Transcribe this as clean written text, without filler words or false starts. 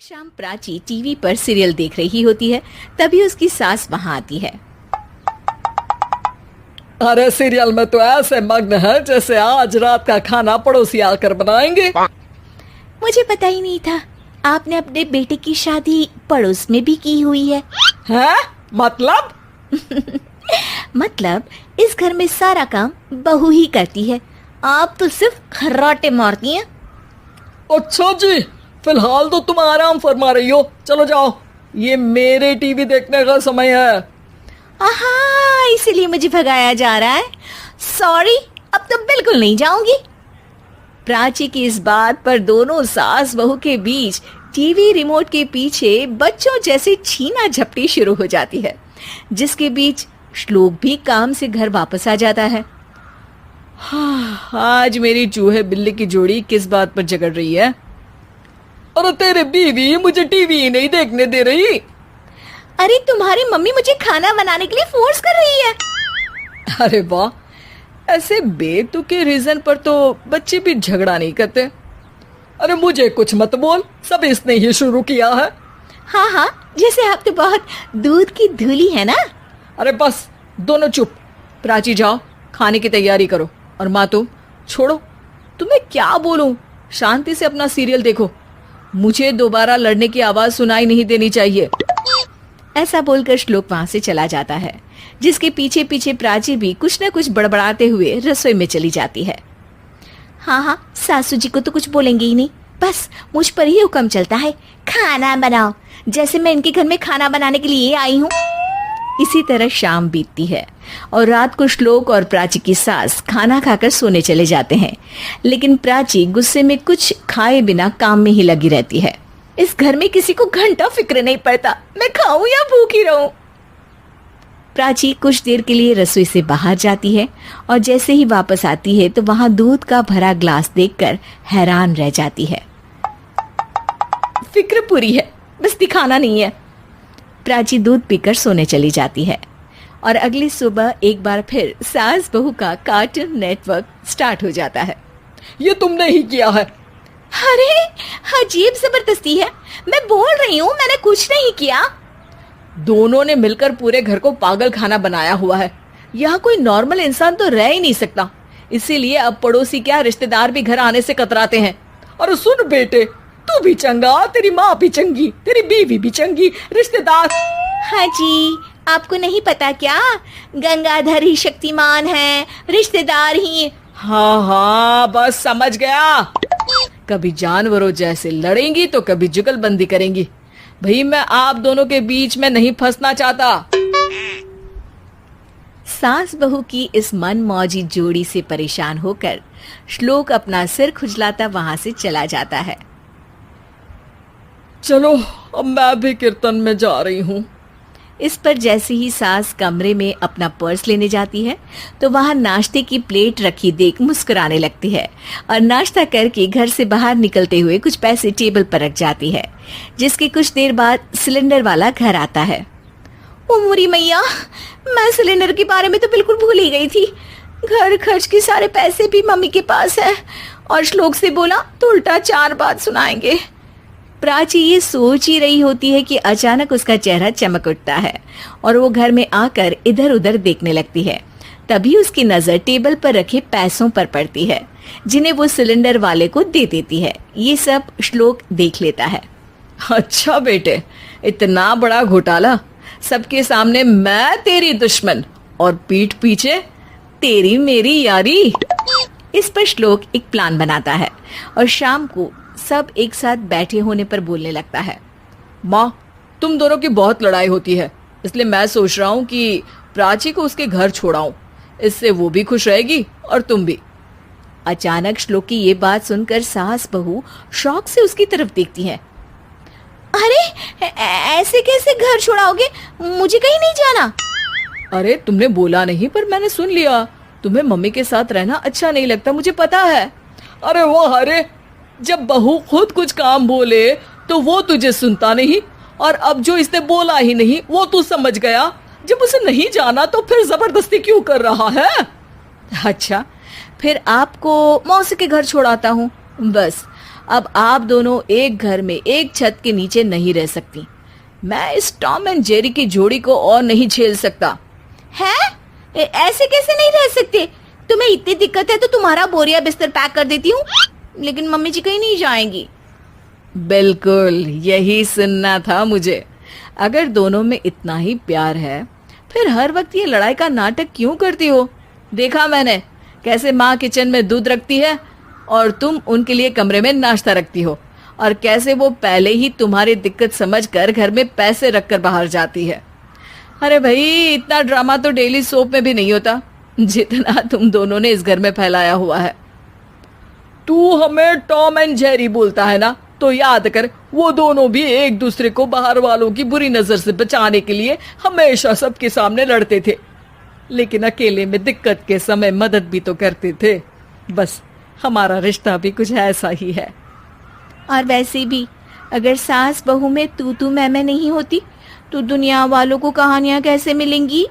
शाम प्राची टीवी पर सीरियल देख रही होती है। तभी उसकी सास वहां आती है। अरे सीरियल में तो ऐसे मग्न है जैसे आज रात का खाना पड़ोसी आकर बनाएंगे। मुझे पता ही नहीं था आपने अपने बेटे की शादी पड़ोस में भी की हुई है। हैं? मतलब? मतलब इस घर में सारा काम बहू ही करती है, आप तो सिर्फ खर्राटे मारती हैं। अच्छा जी, फिलहाल तो तुम आराम फरमा रही हो। चलो जाओ, ये मेरे टीवी देखने का समय है। आहा, इसीलिए मुझे भगाया जा रहा है। सॉरी, अब तो बिल्कुल नहीं जाऊंगी। प्राची की इस बात पर दोनों सास बहू के बीच टीवी रिमोट के पीछे बच्चों जैसे छीना झपटी शुरू हो जाती है, जिसके बीच श्लोक भी काम से घर वापस आ जाता है। आज मेरी चूहे बिल्ली की जोड़ी किस बात पर झगड़ रही है? अरे तेरे बीवी मुझे टीवी नहीं देखने दे रही। अरे तुम्हारी मम्मी मुझे खाना बनाने के लिए फोर्स कर रही है। अरे वाह, ऐसे बेतुके रीजन पर तो बच्चे भी झगड़ा नहीं करते। अरे मुझे कुछ मत बोल, सब इसने ही शुरू किया है। हाँ हाँ, जैसे आप तो बहुत दूध की धूली है ना। अरे बस, दोनों चुप। प्राची जाओ, खाने की तैयारी करो। और माँ तुम छोड़ो, तुम्हें क्या बोलूं, शांति से अपना सीरियल देखो। मुझे दोबारा लड़ने की आवाज सुनाई नहीं देनी चाहिए। ऐसा बोलकर श्लोक वहां से चला जाता है, जिसके पीछे पीछे प्राची भी कुछ न कुछ बड़बड़ाते हुए रसोई में चली जाती है। हाँ हाँ, सासू जी को तो कुछ बोलेंगे ही नहीं, बस मुझ पर ही हुक्म चलता है, खाना बनाओ, जैसे मैं इनके घर में खाना बनाने के लिए आई हूँ। इसी तरह शाम बीतती है और रात को श्लोक और प्राची की सास खाना खाकर सोने चले जाते हैं, लेकिन प्राची गुस्से में कुछ खाए बिना काम में ही लगी रहती है। इस घर में किसी को घंटा फिक्र नहीं पड़ता, मैं खाऊं या भूखी रहूं। प्राची कुछ देर के लिए रसोई से बाहर जाती है और जैसे ही वापस आती है तो वहां दूध का भरा ग्लास देखकर हैरान रह जाती है। फिक्र पूरी है, बस दिखाना नहीं है। प्राची दूध पीकर सोने चली जाती है और अगली सुबह एक बार फिर सास बहू का कार्टून नेटवर्क स्टार्ट हो जाता है। ये तुमने ही किया है। अरे अजीब जबरदस्ती है, मैं बोल रही हूँ मैंने कुछ नहीं किया। दोनों ने मिलकर पूरे घर को पागल खाना बनाया हुआ है। यहाँ कोई नॉर्मल इंसान तो रह ही नहीं सकता, इसीलिए अब पड़ोसी क्या रिश्तेदार भी घर आने से कतराते हैं। और सुन बेटे, तू भी चंगा, तेरी माँ भी चंगी, तेरी बीवी भी चंगी, रिश्तेदार। हाँ जी, आपको नहीं पता क्या, गंगाधर ही शक्तिमान है, रिश्तेदार ही। हाँ हाँ, बस समझ गया। कभी जानवरों जैसे लड़ेंगी तो कभी जुगलबंदी करेंगी। भाई मैं आप दोनों के बीच में नहीं फंसना चाहता। सास बहू की इस मनमौजी जोड़ी से परेशान होकर श्लोक अपना सिर खुजलाता वहां से चला जाता है। चलो अब मैं भी कीर्तन में जा रही हूँ। इस पर जैसे ही सास कमरे में अपना पर्स लेने जाती है तो वहां नाश्ते की प्लेट रखी देख मुस्कुराने लगती है और नाश्ता करके घर से बाहर निकलते हुए कुछ पैसे टेबल पर रख जाती है, जिसके कुछ देर बाद सिलेंडर वाला घर आता है। ओ मुरी मैया, मैं सिलेंडर के बारे में तो बिल्कुल भूल ही गई थी। घर खर्च के सारे पैसे भी मम्मी के पास है और श्लोक से बोला तो उल्टा 4 बात सुनाएंगे। प्राची ये सोच ही रही होती है कि अचानक उसका चेहरा चमक उठता है और वो घर में आकर इधर उधर देखने लगती है। तभी उसकी नजर टेबल पर रखे पैसों पर पड़ती है, जिन्हें वो सिलेंडर वाले को दे देती है। ये सब श्लोक देख लेता है। अच्छा बेटे, इतना बड़ा घोटाला, सबके सामने मैं तेरी दुश्मन और पीठ पीछे तेरी मेरी यारी। इस पर श्लोक एक प्लान बनाता है और शाम को सब एक साथ बैठे होने पर बोलने लगता है। माँ, तुम दोनों की बहुत लड़ाई होती है, इसलिए मैं सोच रहा हूँ कि प्राची को उसके घर छोड़ाऊं। इससे वो भी खुश रहेगी और तुम भी। अचानक श्लोक की ये बात सुनकर सास बहू शौक से उसकी तरफ देखती हैं। अरे ऐसे कैसे घर छोड़ाओगे, मुझे कहीं नहीं जाना। अरे तुमने बोला नहीं पर मैंने सुन लिया, तुम्हें मम्मी के साथ रहना अच्छा नहीं लगता, मुझे पता है। अरे वो अरे, जब बहू खुद कुछ काम बोले तो वो तुझे सुनता नहीं, और अब जो इसने बोला ही नहीं वो तू समझ गया। जब उसे नहीं जाना तो फिर जबरदस्ती क्यों कर रहा है? अच्छा, फिर आपको मौसी के घर छोड़ाता हूँ, बस अब आप दोनों एक घर में एक छत के नीचे नहीं रह सकती। मैं इस टॉम एंड जेरी की जोड़ी को और नहीं झेल सकता। है? ऐसे कैसे नहीं रह सकते? तुम्हें इतनी दिक्कत है तो तुम्हारा बोरिया बिस्तर पैक कर देती हूँ, लेकिन मम्मी जी कहीं नहीं जाएंगी। बिल्कुल यही सुनना था मुझे। अगर दोनों में इतना ही प्यार है फिर हर वक्त ये लड़ाई का नाटक क्यों करती हो? देखा मैंने कैसे माँ किचन में दूध रखती है और तुम उनके लिए कमरे में नाश्ता रखती हो, और कैसे वो पहले ही तुम्हारी दिक्कत समझकर घर में पैसे रखकर बाहर जाती है। अरे भाई, इतना ड्रामा तो डेली सोप में भी नहीं होता जितना तुम दोनों ने इस घर में फैलाया हुआ है। तू हमें टॉम एंड जेरी बोलता है ना, तो याद कर वो दोनों भी एक दूसरे को बाहर वालों की बुरी नजर से बचाने के लिए हमेशा सबके सामने लड़ते थे, लेकिन अकेले में दिक्कत के समय मदद भी तो करते थे। बस हमारा रिश्ता भी कुछ ऐसा ही है। और वैसे भी अगर सास बहू में तू मैं नहीं होती तो दुनिया वालों को कहानियां कैसे मिलेंगी?